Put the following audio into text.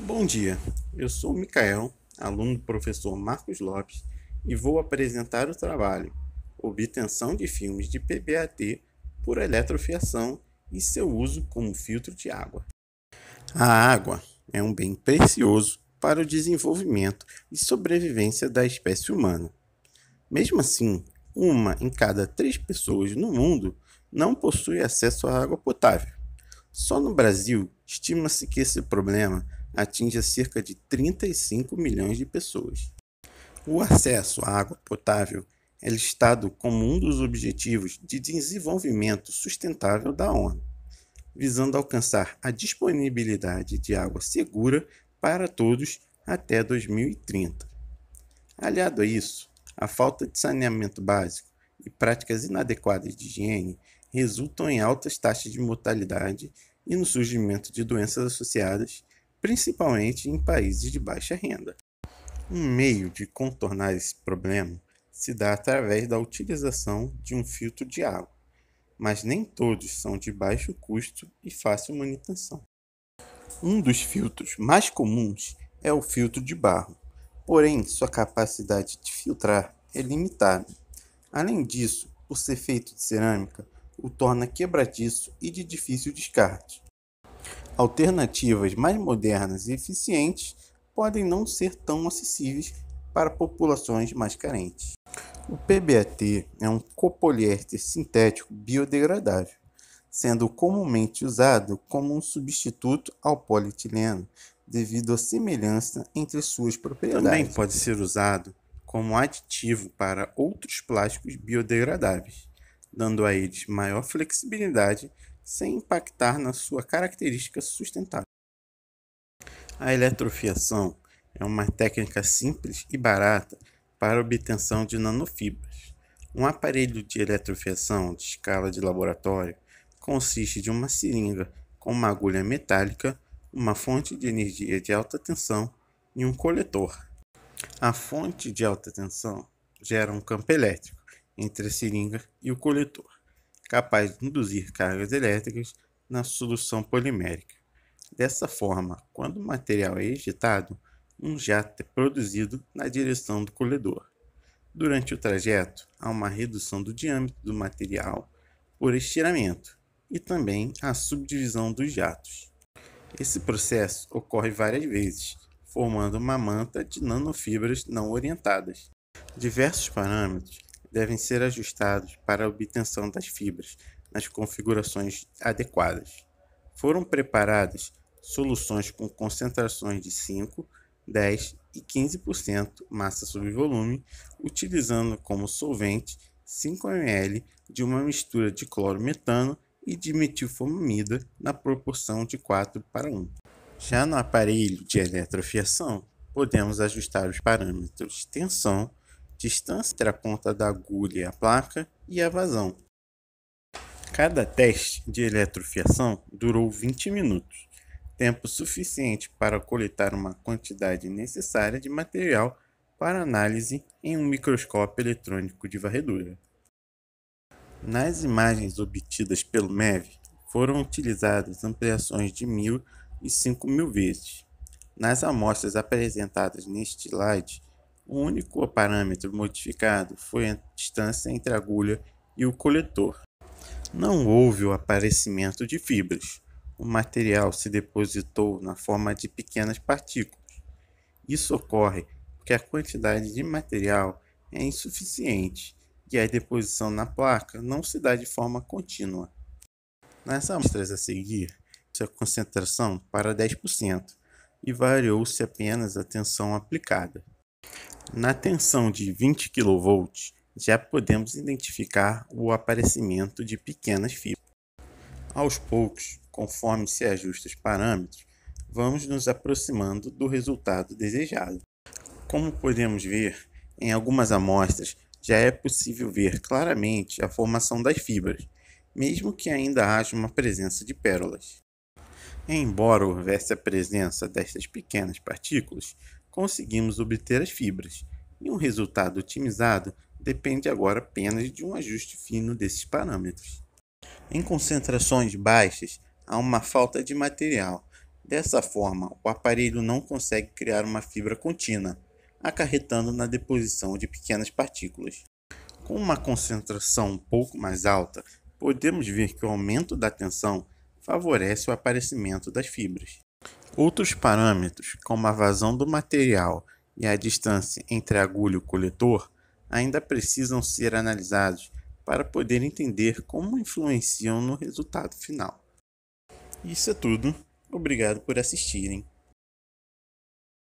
Bom dia, eu sou o Micael, aluno do professor Marcos Lopes, e vou apresentar o trabalho Obtenção de filmes de PBAT por eletrofiação e seu uso como filtro de água. A água é um bem precioso para o desenvolvimento e sobrevivência da espécie humana. Mesmo assim, uma em cada 3 pessoas no mundo não possui acesso à água potável. Só no Brasil, estima-se que esse problema atinja cerca de 35 milhões de pessoas. O acesso à água potável é listado como um dos objetivos de desenvolvimento sustentável da ONU, visando alcançar a disponibilidade de água segura para todos até 2030. Aliado a isso, a falta de saneamento básico e práticas inadequadas de higiene resultam em altas taxas de mortalidade e no surgimento de doenças associadas, principalmente em países de baixa renda. Um meio de contornar esse problema se dá através da utilização de um filtro de água, mas nem todos são de baixo custo e fácil manutenção. Um dos filtros mais comuns é o filtro de barro, porém sua capacidade de filtrar é limitada. Além disso, por ser feito de cerâmica, o torna quebradiço e de difícil descarte. Alternativas mais modernas e eficientes podem não ser tão acessíveis para populações mais carentes. O PBAT é um copoliéster sintético biodegradável, sendo comumente usado como um substituto ao polietileno devido à semelhança entre suas propriedades. Também pode ser usado como aditivo para outros plásticos biodegradáveis, dando a eles maior flexibilidade sem impactar na sua característica sustentável. A eletrofiação é uma técnica simples e barata para a obtenção de nanofibras. Um aparelho de eletrofiação de escala de laboratório consiste de uma seringa com uma agulha metálica, uma fonte de energia de alta tensão e um coletor. A fonte de alta tensão gera um campo elétrico entre a seringa e o coletor, capaz de induzir cargas elétricas na solução polimérica. Dessa forma, quando o material é ejetado, um jato é produzido na direção do coledor. Durante o trajeto, há uma redução do diâmetro do material por estiramento e também a subdivisão dos jatos. Esse processo ocorre várias vezes, formando uma manta de nanofibras não orientadas. Diversos parâmetros devem ser ajustados para a obtenção das fibras nas configurações adequadas. Foram preparadas soluções com concentrações de 5, 10 e 15% massa sobre volume, utilizando como solvente 5 ml de uma mistura de clorometano e de metilformamida na proporção de 4:1. Já no aparelho de eletrofiação, podemos ajustar os parâmetros de tensão, distância entre a ponta da agulha e a placa e a vazão. Cada teste de eletrofiação durou 20 minutos, tempo suficiente para coletar uma quantidade necessária de material para análise em um microscópio eletrônico de varredura. Nas imagens obtidas pelo MEV, foram utilizadas ampliações de 1.000 e 5.000 vezes. Nas amostras apresentadas neste slide, o único parâmetro modificado foi a distância entre a agulha e o coletor. Não houve o aparecimento de fibras. O material se depositou na forma de pequenas partículas. Isso ocorre porque a quantidade de material é insuficiente e a deposição na placa não se dá de forma contínua. Nas amostras a seguir, a concentração para 10% e variou-se apenas a tensão aplicada. Na tensão de 20 kV, já podemos identificar o aparecimento de pequenas fibras. Aos poucos, conforme se ajustam os parâmetros, vamos nos aproximando do resultado desejado. Como podemos ver, em algumas amostras já é possível ver claramente a formação das fibras, mesmo que ainda haja uma presença de pérolas. Embora houvesse a presença destas pequenas partículas, conseguimos obter as fibras, e um resultado otimizado depende agora apenas de um ajuste fino desses parâmetros. Em concentrações baixas, há uma falta de material, Dessa forma, o aparelho não consegue criar uma fibra contínua, acarretando na deposição de pequenas partículas. Com uma concentração um pouco mais alta, podemos ver que o aumento da tensão favorece o aparecimento das fibras. Outros parâmetros, como a vazão do material e a distância entre a agulha e o coletor, ainda precisam ser analisados para poder entender como influenciam no resultado final. Isso é tudo. Obrigado por assistirem.